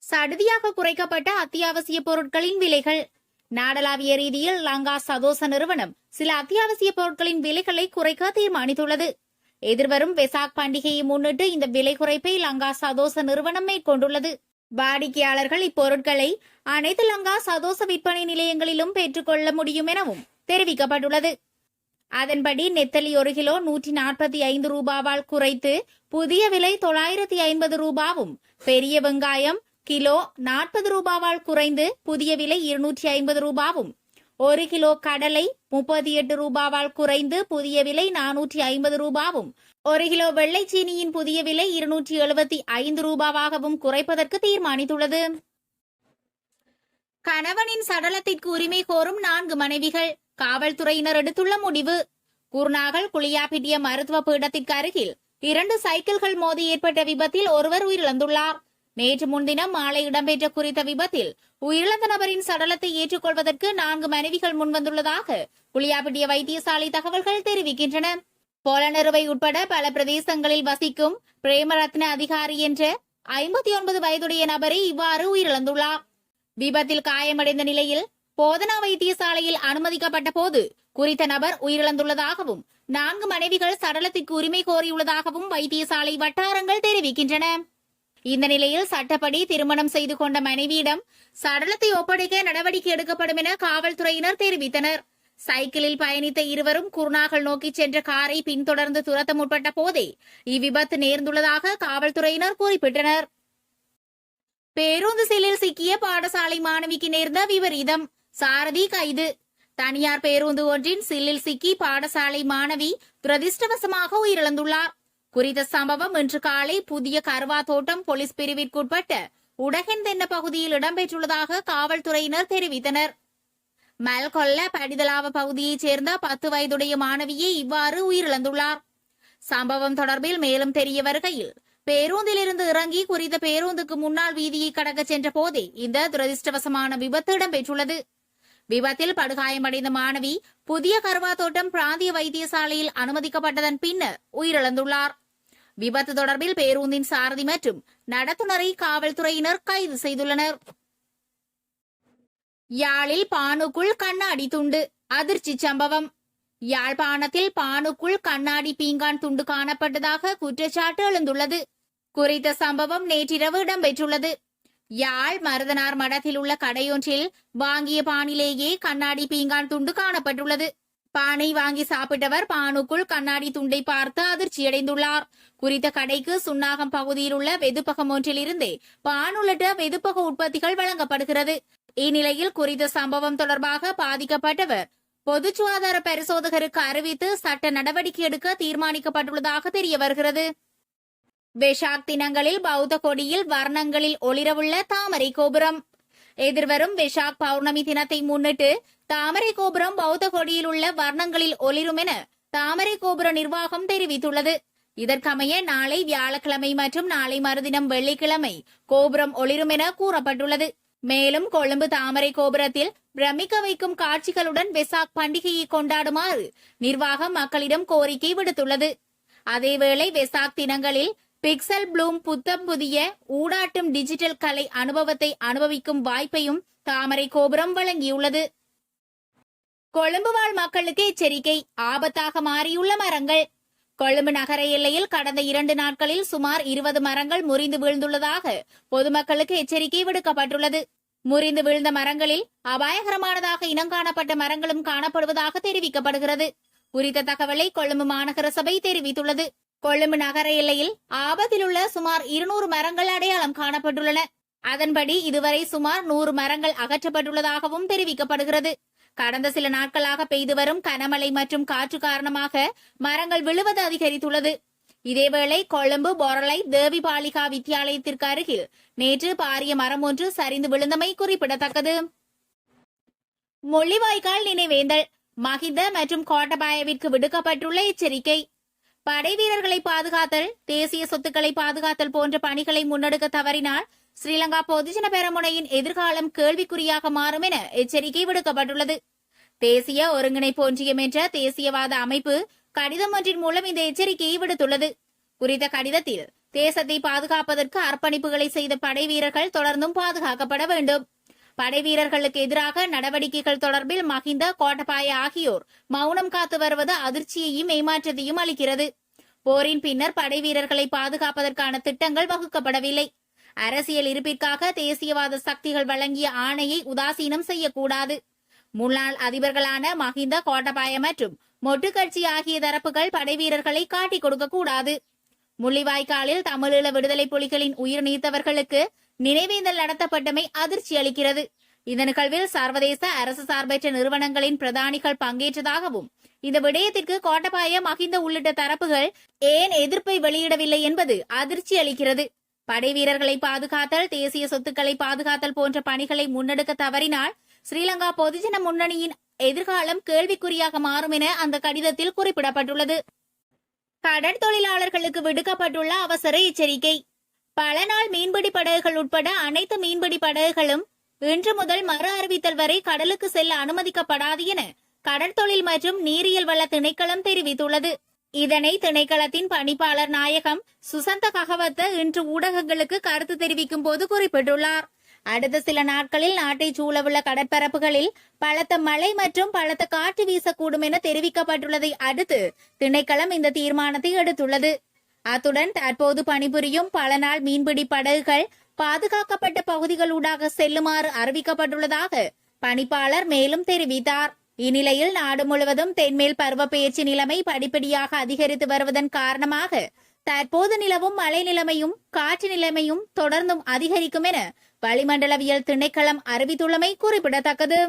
சடுதியாக குறைக்கப்பட்ட அத்தியாவசிய பொருட்களின் விலைகள். நாடளாவிய ரீதியில் லங்கா சதோச நிறுவனம் சில அத்தியாவசிய பொருட்களின் விலைகளை குறைக்க தீர்மானித்துள்ளது. எதிர்வரும் வெசாக் பண்டிகையை முன்னிட்டு இந்த விலை குறைப்பை லங்கா சதோச நிறுவனம் மேற்கொண்டுள்ளது. வாடிக்கையாளர்கள் இப்பொருட்களை அனைத்து லங்கா சதோச விற்பனை நிலையங்களிலும் பெற்றுக்கொள்ள முடியும் எனவும் தெரிவிக்கப்பட்டுள்ளது. அதன்படி நெத்தலி 1 கிலோ 145 ரூபாவால் குறைத்து புதிய விலை 950 ரூபாவும், பெரிய வெங்காயம் கிலோ 40 ரூபாவால் குறைந்து புதிய விலை 250 ரூபாவும், 1 கிலோ கடலை 38 ரூபாவால் குறைந்து புதிய விலை 450 ரூபாவும், 1 கிலோ வெள்ளை சீனியின் புதிய விலை 275 ரூபாவாகவும் குறைப்பதற்கு தீர்மானித்துள்ளது. கணவனின் சடலத்திற்கு உரிமை கோரும் 4 மனைவிகள். காவல்துறையினர் எடுத்துள்ள முடிவு. குர்நாகல் குளியாபிட்டிய மருத்துவ பீடத்திற்கு அருகில் 2 சைக்கிள்கள் மோதி ஏற்பட்ட விபத்தில் ஒருவர் உயிரிழந்துள்ளார். நேற்று முன்தினம் மாலை இடம்பெற்ற குறித்த விபத்தில் உயிரிழந்த நபரின் சடலத்தை ஏற்றுக்கொள்வதற்கு 4 மனைவிகள் முன்வந்துள்ளதாக குளியாபிட்டிய வைத்தியசாலை தகவல்கள் தெரிவிக்கின்றன. பொலனறுவை உட்பட பல பிரதேசங்களில் வசிக்கும் பிரேமரத்ன அதிகாரி என்ற 59 வயதுடைய நபரை இவ்வாறு உயிரிழந்துள்ளார். விபத்தில் காயமடைந்த நிலையில் போதனா வைத்தியசாலையில் அனுமதிக்கப்பட்ட போது குறித்த நபர் உயிரிழந்துள்ளதாகவும் 4 மனைவிகள் சடலத்திற்கு உரிமை கோரியுள்ளதாகவும் வைத்தியசாலை வட்டாரங்கள் தெரிவிக்கின்றன. இந்த நிலையில் சட்டப்படி திருமணம் செய்து கொண்ட மனைவியிடம் சடலத்தை ஒப்படைக்க நடவடிக்கை எடுக்கப்படும் என காவல்துறையினர் தெரிவித்தனர். சைக்கிளில் பயணித்த இருவரும் குர்நாகல் நோக்கி சென்ற காரை பின்தொடர்ந்து துரத்த முற்பட்ட போதே இவ்விபத்து நேர்ந்துள்ளதாக காவல்துறையினர் குறிப்பிட்டனர். பேருந்து சிலில் சிக்கிய பாடசாலை மாணவிக்கு நேர்ந்த விபரீதம். சாரதி கைது. தனியார் பேருந்து ஒன்றின் சில்லில் சிக்கி பாடசாலை மாணவி துரதிருஷ்டவசமாக உயிரிழந்துள்ளார். குறித்த சம்பவம் இன்று காலை புதிய கருவா தோட்டம் போலீஸ் பிரிவிற்குட்பட்ட உடகன் தென்ன பகுதியில் இடம்பெற்றுள்ளதாக காவல்துறையினர் தெரிவித்தனர். மல்கொல்ல படிதலாவ பகுதியைச் சேர்ந்த 10 வயதுடைய மாணவியே இவ்வாறு உயிரிழந்துள்ளார். சம்பவம் தொடர்பில் மேலும் தெரிய வருகையில் பேருந்திலிருந்து இறங்கி குறித்த பேருந்துக்கு முன்னால் வீதியை கடக்க சென்ற போதே இந்த துரதிருஷ்டவசமான விபத்து இடம்பெற்றுள்ளது. விபத்தில் படுகாயமடைந்த மாணவி புதிய கருவாத்தோட்டம் பிராந்திய வைத்தியசாலையில் அனுமதிக்கப்பட்டதன் பின்னர் உயிரிழந்துள்ளார். விபத்து தொடர்பில் பேருந்தின் சாரதி மற்றும் நடத்துனரை காவல்துறையினர் கைது செய்துள்ளனர். யாழில் பானுக்குள் கண்ணாடி துண்டு. அதிர்ச்சி சம்பவம். யாழ்ப்பாணத்தில் பானுக்குள் கண்ணாடி பீங்கான் துண்டு காணப்பட்டதாக குற்றச்சாட்டு எழுந்துள்ளது. குறித்த சம்பவம் நேற்றிரவு இடம்பெற்றுள்ளது. யாழ் மருதனார் மடத்தில் உள்ள கடையொன்றில் வாங்கிய பானிலேயே கண்ணாடி பீங்கான் துண்டு காணப்பட்டுள்ளது. பானை வாங்கி சாப்பிட்டவர் பானுக்குள் கண்ணாடி துண்டை பார்த்து அதிர்ச்சியடைந்துள்ளார். குறித்த கடைக்கு சுன்னாகம் பகுதியில் உள்ள வெதுப்பகம் ஒன்றிலிருந்தே பான் உள்ளிட்ட வெதுப்பக உற்பத்திகள் வழங்கப்படுகிறது. இந்நிலையில் குறித்த சம்பவம் தொடர்பாக பாதிக்கப்பட்டவர் பொது சுகாதார பரிசோதகருக்கு அறிவித்து சட்ட நடவடிக்கை எடுக்க தீர்மானிக்கப்பட்டுள்ளதாக தெரிய வருகிறது. வெசாக் தினங்களில் பௌத்த கொடியில் வர்ணங்களில் ஒளிரவுள்ள தாமரை கோபுரம். எதிர்வரும் வெசாக் பௌர்ணமி தினத்தை முன்னிட்டு தாமரை கோபுரம் பௌத்த கொடியில் உள்ள வர்ணங்களில் ஒளிரும் என தாமரை கோபுர நிர்வாகம் தெரிவித்துள்ளது. இதற்கமைய நாளை வியாழக்கிழமை மற்றும் நாளை மறுதினம் வெள்ளிக்கிழமை கோபுரம் ஒளிரும் என கூறப்பட்டுள்ளது. மேலும் கொழும்பு தாமரை கோபுரத்தில் பிரமிக்க வைக்கும் காட்சிகளுடன் வெசாக் பண்டிகையை கொண்டாடுமாறு நிர்வாகம் மக்களிடம் கோரிக்கை விடுத்துள்ளது. அதேவேளை வெசாக் தினங்களில் பிக்சல் ப்ளூம் புத்தம் புதிய ஊடாட்டும் டிஜிட்டல் கலை அனுபவத்தை அனுபவிக்கும் வாய்ப்பையும் தாமரை கோபுரம் வழங்கியுள்ளது. கொழும்பு வாழ் மக்களுக்கு எச்சரிக்கை. ஆபத்தாக மாறியுள்ள மரங்கள். கொழும்பு நகர எல்லையில் கடந்த 2 நாட்களில் சுமார் 20 மரங்கள் முறிந்து வீழ்ந்துள்ளதாக பொதுமக்களுக்கு எச்சரிக்கை விடுக்கப்பட்டுள்ளது. முறிந்து வீழ்ந்த மரங்களில் அபாயகரமானதாக இனங்காணப்பட்ட மரங்களும் காணப்படுவதாக தெரிவிக்கப்படுகிறது. குறித்த தகவலை கொழும்பு மாநகர சபை தெரிவித்துள்ளது. கொழும்பு நகர எல்லையில் ஆபத்தில் உள்ள சுமார் 200 மரங்கள் அடையாளம் காணப்பட்டுள்ளன. அதன்படி இதுவரை சுமார் 100 மரங்கள் அகற்றப்பட்டுள்ளதாகவும் தெரிவிக்கப்படுகிறது. கடந்த சில நாட்களாக பெய்து வரும் கனமழை மற்றும் காற்று காரணமாக மரங்கள் விழுவது அதிகரித்துள்ளது. இதேவேளை கொழும்பு பொரலை தேவிபாலிகா வித்தியாலயத்திற்கு அருகில் நேற்று பாரிய மரம் ஒன்று சரிந்து விழுந்தமை குறிப்பிடத்தக்கது. முள்ளிவாய்க்கால் நினைவேந்தல். மஹிந்த மற்றும் கோட்டபாயவிற்கு விடுக்கப்பட்டுள்ள எச்சரிக்கை. படை வீரர்களை பாதுகாத்தல், தேசிய சொத்துக்களை பாதுகாத்தல் போன்ற பணிகளை முன்னெடுக்க தவறினால் ஸ்ரீலங்கா பொதுஜன பெரமுனையின் எதிர்காலம் கேள்விக்குறியாக மாறும் என எச்சரிக்கை விடுக்கப்பட்டுள்ளது. தேசிய ஒருங்கிணைப்பு ஒன்றியம் என்ற தேசியவாத அமைப்பு கடிதம் ஒன்றின் மூலம் இந்த எச்சரிக்கையை விடுத்துள்ளது. குறித்த கடிதத்தில் தேசத்தை பாதுகாப்பதற்கு அர்ப்பணிப்புகளை செய்த படை வீரர்கள் தொடர்ந்தும் பாதுகாக்கப்பட வேண்டும். படை வீரர்களுக்கு எதிராக நடவடிக்கைகள் தொடர்பில் மஹிந்த, கோட்டபாய ஆகியோர் மௌனம் காத்து வருவது அதிர்ச்சியையும் ஏமாற்றத்தையும் அளிக்கிறது. போரின் பின்னர் படை வீரர்களை பாதுகாப்பதற்கான திட்டங்கள் வகுக்கப்படவில்லை. அரசியல் இருப்பிற்காக தேசியவாத சக்திகள் வழங்கிய ஆணையை உதாசீனம் செய்யக்கூடாது. முன்னாள் அதிபர்களான மஹிந்த, கோட்டபாய மற்றும் மொட்டு கட்சி ஆகிய தரப்புகள் படை வீரர்களை காட்டிக் கொடுக்க கூடாது. முள்ளிவாய்க்காலில் தமிழீழ விடுதலை புலிகளின் உயிர் நீத்தவர்களுக்கு நினைவேந்தல் நடத்தப்பட்டமை அதிர்ச்சி அளிக்கிறது. இந்த நிகழ்வில் சர்வதேச அரசு சார்பற்ற நிறுவனங்களின் பிரதானிகள் பங்கேற்றதாகவும் இந்த விடயத்திற்கு கோட்டபாய, மஹிந்த உள்ளிட்ட தரப்புகள் ஏன் எதிர்ப்பை வெளியிடவில்லை என்பது அதிர்ச்சி அளிக்கிறது. படை வீரர்களை பாதுகாத்தல், தேசிய சொத்துக்களை பாதுகாத்தல் போன்ற பணிகளை முன்னெடுக்க தவறினால் ஸ்ரீலங்கா பொதுஜன முன்னணியின் எதிர்காலம் கேள்விக்குறியாக மாறும் என அந்த கடிதத்தில் குறிப்பிடப்பட்டுள்ளது. கடற்தொழிலாளர்களுக்கு விடுக்கப்பட்டுள்ள அவசர எச்சரிக்கை. பல நாள் மீன்பிடி படகுகள் உட்பட அனைத்து மீன்பிடி படகுகளும் இன்று முதல் மறு அறிவித்தல் வரை கடலுக்கு செல்ல அனுமதிக்கப்படாது என கடற்தொழில் மற்றும் நீரியல் வள திணைக்களம் தெரிவித்துள்ளது. இதனை திணைக்களத்தின் பணிப்பாளர் நாயகம் சுசந்த ககவத்த இன்று ஊடகங்களுக்கு கருத்து தெரிவிக்கும் போது குறிப்பிட்டுள்ளார். அடுத்த சில நாட்களில் நாட்டை சூழவுள்ள கடற்பரப்புகளில் பலத்த மழை மற்றும் பலத்த காற்று வீசக்கூடும் என தெரிவிக்கப்பட்டுள்ளதை அடுத்து திணைக்களம் இந்த தீர்மானத்தை எடுத்துள்ளது. அத்துடன் தற்போது பணிபுரியும் பல நாள் மீன்பிடி படகுகள் பாதுகாக்கப்பட்ட பகுதிகளூடாக செல்லுமாறு அறிவிக்கப்பட்டுள்ளதாக பணிப்பாளர் மேலும் தெரிவித்தார். இந்நிலையில் நாடு முழுவதும் தென்மேல் பருவப்பெயர்ச்சி நிலைமை படிப்படியாக அதிகரித்து வருவதன் காரணமாக தற்போது நிலவும் மழை நிலைமையும் காற்று நிலைமையும் தொடர்ந்தும் அதிகரிக்கும் என வளிமண்டலவியல் திணைக்களம் அறிவித்துள்ளமை குறிப்பிடத்தக்கது.